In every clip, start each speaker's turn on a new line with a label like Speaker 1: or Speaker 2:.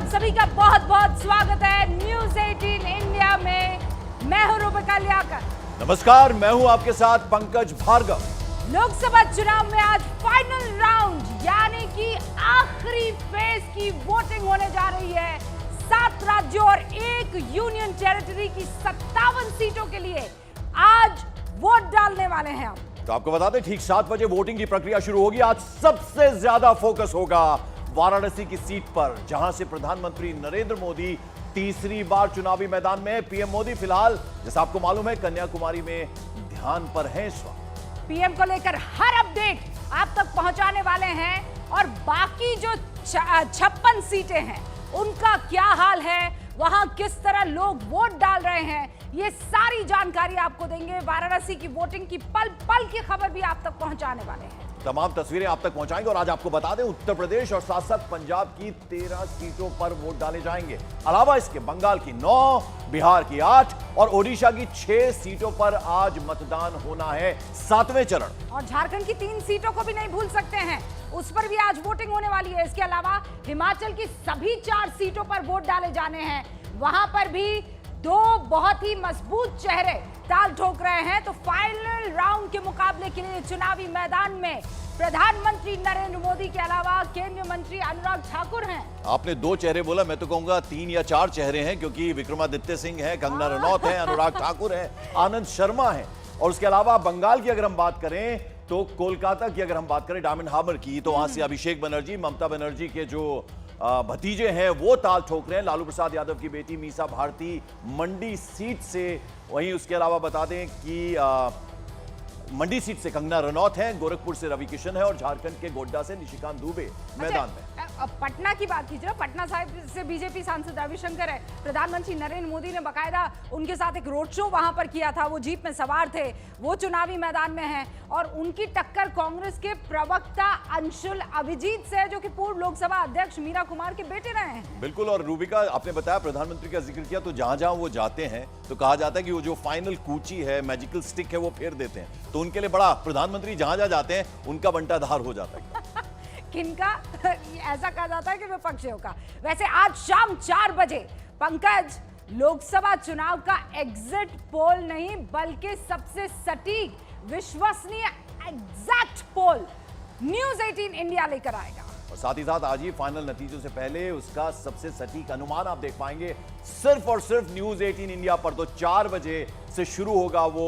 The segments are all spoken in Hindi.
Speaker 1: आप सभी का बहुत बहुत स्वागत है न्यूज 18 इंडिया में। मैं हूं रूबिका लियाकत।
Speaker 2: नमस्कार, मैं हूं आपके साथ पंकज भार्गव।
Speaker 1: लोकसभा चुनाव में आज फाइनल राउंड यानी कि आखिरी फेज की वोटिंग होने जा रही है। 7 राज्यों और 1 यूनियन टेरिटरी की 57 सीटों के लिए आज वोट डालने वाले हैं हम।
Speaker 2: तो आपको बता दें, ठीक 7 बजे वोटिंग की प्रक्रिया शुरू होगी। आज सबसे ज्यादा फोकस होगा वाराणसी की सीट पर, जहां से प्रधानमंत्री नरेंद्र मोदी तीसरी बार चुनावी मैदान में है। पीएम मोदी फिलहाल, जैसा आपको मालूम है, कन्याकुमारी में ध्यान पर हैं इस वक्त।
Speaker 1: पीएम को लेकर हर अपडेट आप तक पहुंचाने वाले हैं और बाकी जो 56 सीटें हैं उनका क्या हाल है, वहां किस तरह लोग वोट डाल रहे हैं, ये सारी जानकारी आपको देंगे। वाराणसी की वोटिंग की पल पल की खबर भी आप तक पहुंचाने वाले हैं।
Speaker 2: तमाम तस्वीरें आप तक पहुंचाएंगे और आज आपको बता दें, उत्तर प्रदेश और साथ साथ पंजाब की 13 सीटों पर वोट डाले जाएंगे। अलावा इसके बंगाल की 9, बिहार की 8 और ओडिशा की 6 सीटों पर आज मतदान होना है, 7वें चरण।
Speaker 1: और झारखंड की 3 सीटों को भी नहीं भूल सकते हैं, उस पर भी आज वोटिंग होने वाली है। इसके अलावा हिमाचल की सभी 4 सीटों पर वोट डाले जाने हैं, वहां पर भी 2 बहुत ही मजबूत चेहरे ताल ठोक रहे हैं। तो फाइनल राउंड के मुकाबले के लिए चुनावी मैदान में प्रधानमंत्री नरेंद्र मोदी के अलावा केंद्रीय मंत्री अनुराग ठाकुर हैं।
Speaker 2: आपने 2 चेहरे बोला, मैं तो कहूंगा 3 या 4 चेहरे हैं, क्योंकि विक्रमादित्य सिंह है, कंगना रनौत है, अनुराग ठाकुर है, आनंद शर्मा है। और उसके अलावा बंगाल की अगर हम बात करें तो कोलकाता की अगर हम बात करें, डायमंड हार्बर की, तो वहां से अभिषेक बनर्जी, ममता बनर्जी के जो भतीजे हैं वो ताल ठोक रहे हैं। लालू प्रसाद यादव की बेटी मीसा भारती मंडी सीट से, वहीं उसके अलावा बता दें कि मंडी सीट से कंगना रनौत हैं, गोरखपुर से रवि किशन है और झारखंड के गोड्डा से निशिकांत दुबे मैदान में।
Speaker 1: पटना की बात कीजिए, पटना साहिब से बीजेपी सांसद रविशंकर है। प्रधानमंत्री नरेंद्र मोदी ने बकायदा उनके साथ एक रोड शो वहां पर किया था, वो जीप में सवार थे, वो चुनावी मैदान में हैं। और उनकी टक्कर कांग्रेस के प्रवक्ता अंशुल अभिजीत से है, जो कि पूर्व लोकसभा अध्यक्ष मीरा कुमार के बेटे रहे हैं।
Speaker 2: बिल्कुल। और रूबिका, आपने बताया प्रधानमंत्री का जिक्र किया, तो जहां जहां वो जाते हैं तो कहा जाता है कि वो जो फाइनल कूची है, मैजिकल स्टिक है, वो फेर देते हैं। तो उनके लिए बड़ा, प्रधानमंत्री जहां जहां जाते हैं उनका बंटाधार हो जाता है।
Speaker 1: किनका? ऐसा कहा जाता है कि विपक्षियों का। वैसे आज शाम 4 बजे पंकज, लोकसभा चुनाव का एग्जिट पोल नहीं बल्कि सबसे सटीक, विश्वसनीय एग्जैक्ट पोल न्यूज 18 इंडिया लेकर आएगा।
Speaker 2: और साथ ही साथ आज ही फाइनल नतीजों से पहले उसका सबसे सटीक अनुमान आप देख पाएंगे सिर्फ और सिर्फ न्यूज 18 इंडिया पर। तो 4 बजे से शुरू होगा वो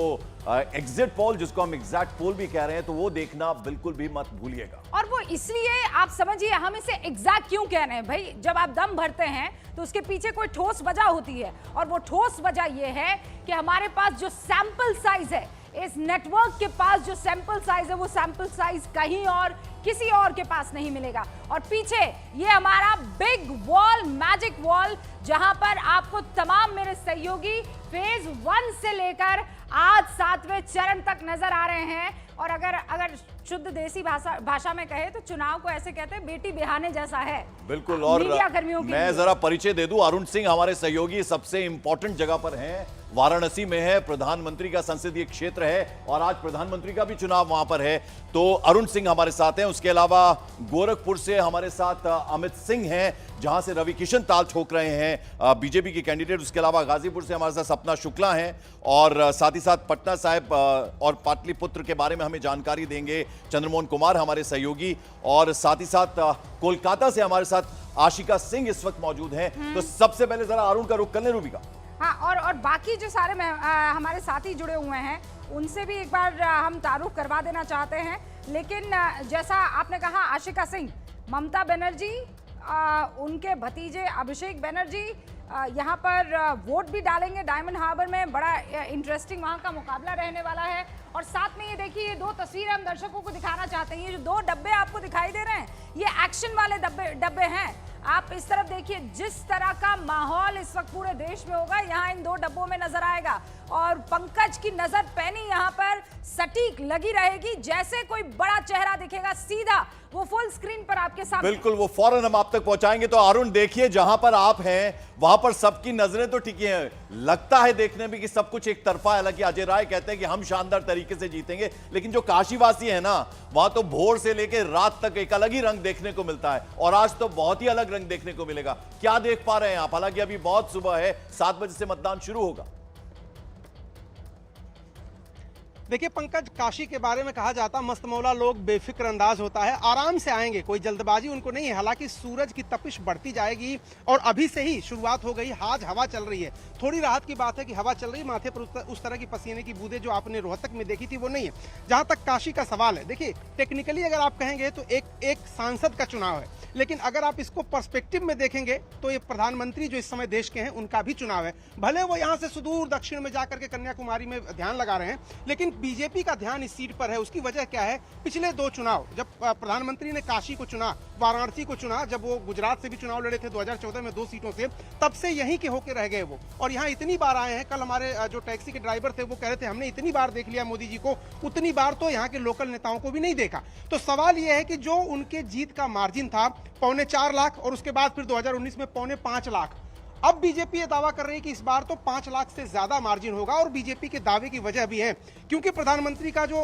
Speaker 2: एग्जिट पोल, जिसको हम एग्जैक्ट पोल भी कह रहे हैं, तो वो देखना बिल्कुल भी मत भूलिएगा।
Speaker 1: और वो इसलिए, आप समझिए, हम इसे एग्जैक्ट क्यों कह रहे हैं भाई। जब आप दम भरते हैं तो उसके पीछे कोई ठोस वजह होती है, और वो ठोस वजह ये है कि हमारे पास जो सैंपल साइज है, इस नेटवर्क के पास जो सैंपल साइज है, वो सैंपल साइज कहीं और किसी और के पास नहीं मिलेगा। और पीछे ये हमारा बिग वॉल, मैजिक वॉल, जहां पर आपको तमाम मेरे सहयोगी फेज 1 से लेकर आज 7वें चरण तक नजर आ रहे हैं। और अगर शुद्ध देसी भाषा में कहे तो चुनाव को ऐसे कहते हैं, बेटी बिहाने जैसा है।
Speaker 2: बिल्कुल। और
Speaker 1: मीडिया कर्मियों के
Speaker 2: मैं जरा परिचय दे दूं, अरुण सिंह हमारे सहयोगी सबसे इंपॉर्टेंट जगह पर हैं, वाराणसी में है, प्रधानमंत्री का संसदीय क्षेत्र है और आज प्रधानमंत्री का भी चुनाव वहां पर है। तो अरुण सिंह हमारे साथ हैं। उसके अलावा गोरखपुर से हमारे साथ अमित सिंह हैं, जहां से रवि किशन ताल ठोक रहे हैं, बीजेपी के कैंडिडेट। उसके अलावा गाजीपुर से हमारे साथ सपना शुक्ला हैं और साथ ही साथ पटना साहिब और पाटलिपुत्र के बारे में हमें जानकारी देंगे चंद्रमोहन कुमार हमारे सहयोगी। और साथ ही साथ कोलकाता से हमारे साथ आशिका सिंह इस वक्त मौजूद हैं। तो सबसे पहले जरा अरुण का रुख कर लें रूबिका।
Speaker 1: हाँ, और बाकी जो सारे हमारे साथी जुड़े हुए हैं उनसे भी एक बार हम तारुफ करवा देना चाहते हैं। लेकिन जैसा आपने कहा, आशिका सिंह, ममता बनर्जी, उनके भतीजे अभिषेक बनर्जी यहाँ पर वोट भी डालेंगे डायमंड हार्बर में। बड़ा इंटरेस्टिंग वहाँ का मुकाबला रहने वाला है। और साथ में ये देखिए, ये 2 तस्वीरें हम दर्शकों को दिखाना चाहते हैं। ये जो 2 डब्बे आपको दिखाई दे रहे हैं, ये एक्शन वाले डब्बे हैं। आप इस तरफ देखिए, जिस तरह का माहौल इस वक्त पूरे देश में होगा, यहाँ इन 2 डब्बों में नजर आएगा। और पंकज की नजर पैनी यहां पर सटीक लगी रहेगी। जैसे कोई बड़ा चेहरा दिखेगा सीधा वो फुल स्क्रीन पर आपके सामने,
Speaker 2: बिल्कुल वो फौरन हम आप तक पहुंचाएंगे। तो अरुण देखिए, जहां पर आप हैं वहां पर सबकी नजरें तो टिकी हैं। लगता है देखने में कि सब कुछ एक तरफा है। हालांकि अजय राय कहते हैं कि हम शानदार तरीके से जीतेंगे, लेकिन जो काशीवासी है ना, वहां तो भोर से लेकर रात तक एक अलग ही रंग देखने को मिलता है, और आज तो बहुत ही अलग रंग देखने को मिलेगा। क्या देख पा रहे हैं आप? हालांकि अभी बहुत सुबह है, 7 बजे से मतदान शुरू होगा।
Speaker 3: देखिए पंकज, काशी के बारे में कहा जाता मस्त मौला लोग बेफिक्र अंदाज होता है, आराम से आएंगे, कोई जल्दबाजी उनको नहीं है। हालांकि सूरज की तपिश बढ़ती जाएगी और अभी से ही शुरुआत हो गई। आज हवा चल रही है, थोड़ी राहत की बात है कि हवा चल रही है। माथे पर उस तरह की पसीने की बूंदें जो आपने रोहतक में देखी थी वो नहीं है। जहां तक काशी का सवाल है, देखिए टेक्निकली अगर आप कहेंगे तो एक सांसद का चुनाव है, लेकिन अगर आप इसको पर्सपेक्टिव में देखेंगे तो ये प्रधानमंत्री जो इस समय देश के हैं उनका भी चुनाव है। भले वो यहाँ से सुदूर दक्षिण में जाकर के कन्याकुमारी में ध्यान लगा रहे हैं, लेकिन बीजेपी का ध्यान इस सीट पर है। उसकी वजह क्या है? पिछले 2 चुनाव जब प्रधानमंत्री ने काशी को चुना, वाराणसी को चुना, जब वो गुजरात से भी चुनाव लड़े थे 2014 में 2 सीटों से, तब से यहीं के होके रह गए वो, और यहाँ इतनी बार आए हैं। कल हमारे जो टैक्सी के ड्राइवर थे वो कह रहे थे हमने इतनी बार देख लिया मोदी जी को, उतनी बार तो यहाँ के लोकल नेताओं को भी नहीं देखा। तो सवाल यह है कि जो उनके जीत का मार्जिन था 4.25 लाख, और उसके बाद फिर 2019 में 4.5 लाख, अब बीजेपी ये दावा कर रही है कि इस बार तो 5 लाख से ज्यादा मार्जिन होगा। और बीजेपी के दावे की वजह भी है क्योंकि प्रधानमंत्री का जो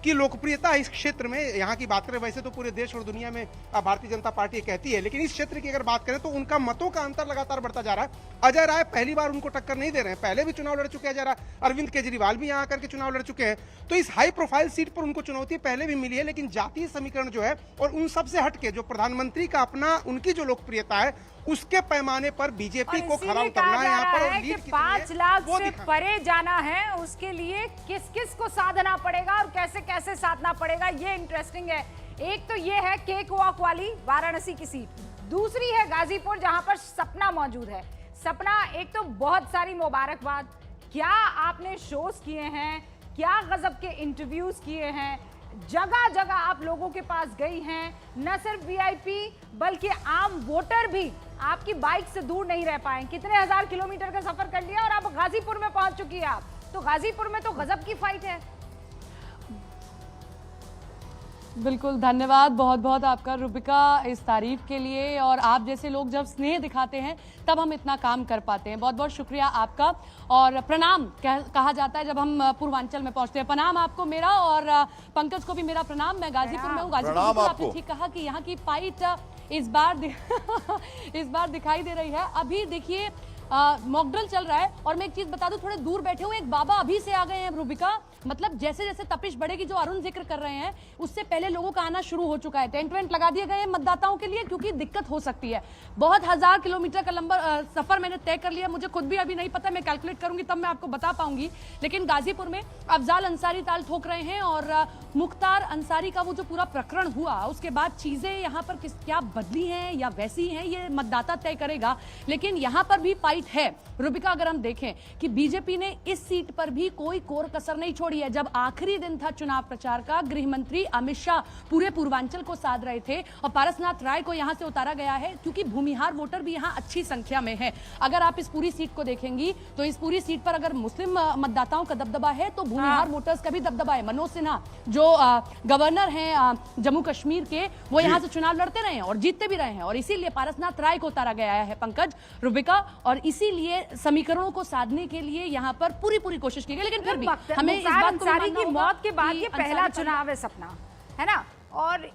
Speaker 3: की लोकप्रियता है इस क्षेत्र में, यहाँ की बात करें, वैसे तो पूरे देश और दुनिया में भारतीय जनता पार्टी कहती है, लेकिन इस क्षेत्र की अगर बात करें तो उनका मतों का अंतर लगातार बढ़ता जा रहा है। अजय राय पहली बार उनको टक्कर नहीं दे रहे हैं, पहले भी चुनाव लड़ चुके अजय राय, अरविंद केजरीवाल भी यहाँ आकर के चुनाव लड़ चुके हैं। तो इस हाई प्रोफाइल सीट पर उनको चुनौती पहले भी मिली है, लेकिन जातीय समीकरण जो है और उन सबसे हटके जो प्रधानमंत्री का अपना उनकी जो लोकप्रियता है उसके पैमाने पर बीजेपी को खरा उतरना है यहाँ पर, और लीड
Speaker 1: 5 लाख से परे जाना है। उसके लिए किस किस को साधना पड़ेगा और कैसे कैसे साधना पड़ेगा, ये इंटरेस्टिंग है। एक तो ये है केक वॉक वाली वाराणसी की सीट, दूसरी है गाजीपुर जहां पर सपना मौजूद है। सपना, एक तो बहुत सारी मुबारकबाद, क्या आपने शोज किए हैं, क्या गजब के इंटरव्यूज किए हैं, जगह जगह आप लोगों के पास गई हैं। न सिर्फ वीआईपी बल्कि आम वोटर भी आपकी बाइक से दूर नहीं रह पाए। कितने हजार किलोमीटर का सफर कर लिया और अब गाजीपुर में पहुंच चुकी है आप, तो गाजीपुर में तो गजब की फाइट है।
Speaker 4: बिल्कुल, धन्यवाद बहुत बहुत आपका रुबिका इस तारीफ के लिए। और आप जैसे लोग जब स्नेह दिखाते हैं तब हम इतना काम कर पाते हैं। बहुत बहुत शुक्रिया आपका, और प्रणाम कहा जाता है जब हम पूर्वांचल में पहुंचते हैं। प्रणाम आपको मेरा, और पंकज को भी मेरा प्रणाम। मैं गाजीपुर में हूँ। गाजीपुर में आपने ठीक कहा कि यहाँ की फाइट इस बार दिखाई दे रही है। अभी देखिए मॉकड्रिल चल रहा है, और मैं एक चीज बता दूं, थोड़े दूर बैठे हुए एक बाबा अभी से आ गए हैं रुबिका। मतलब जैसे जैसे तपिश बढ़ेगी, जो अरुण जिक्र कर रहे हैं, उससे पहले लोगों का आना शुरू हो चुका है। टेंट वेंट लगा दिए गए हैं मतदाताओं के लिए, क्योंकि दिक्कत हो सकती है। बहुत 1000 किलोमीटर का लंबा सफर मैंने तय कर लिया। मुझे खुद भी अभी नहीं पता, मैं कैलकुलेट करूंगी तब मैं आपको बता पाऊंगी। लेकिन गाजीपुर में अफजाल अंसारी ताल ठोक रहे हैं, और मुख्तार अंसारी का वो जो पूरा प्रकरण हुआ उसके बाद चीजें यहाँ पर क्या बदली हैं या वैसी हैं, ये मतदाता तय करेगा। लेकिन यहाँ पर भी फाइट है रुबिका। अगर हम देखें कि बीजेपी ने इस सीट पर भी कोई कोर कसर नहीं छोड़ी है। जब आखिरी दिन था चुनाव प्रचार का, गृह मंत्री अमित शाह पूरे पूर्वांचल को साध रहे थे, और पारसनाथ राय को यहां से उतारा गया है क्योंकि भूमिहार वोटर भी यहां अच्छी संख्या में है। अगर आप इस पूरी सीट को देखेंगी तो इस पूरी सीट पर अगर मुस्लिम मतदाताओं का दबदबा है तो भूमिहार वोटर्स का भी दबदबा है। मनोज सिन्हा जो गवर्नर हैं जम्मू कश्मीर के, वो यहां से चुनाव लड़ते रहे हैं और जीतते भी रहे हैं, और इसीलिए पारसनाथ राय को उतारा गया है पंकज, रुबिका। और इसीलिए समीकरणों को साधने के लिए यहां पर पूरी कोशिश की गई। लेकिन फिर भी हमें इस बात को
Speaker 1: की मौत के बाद ये पहला चुनाव है सपना, है ना। और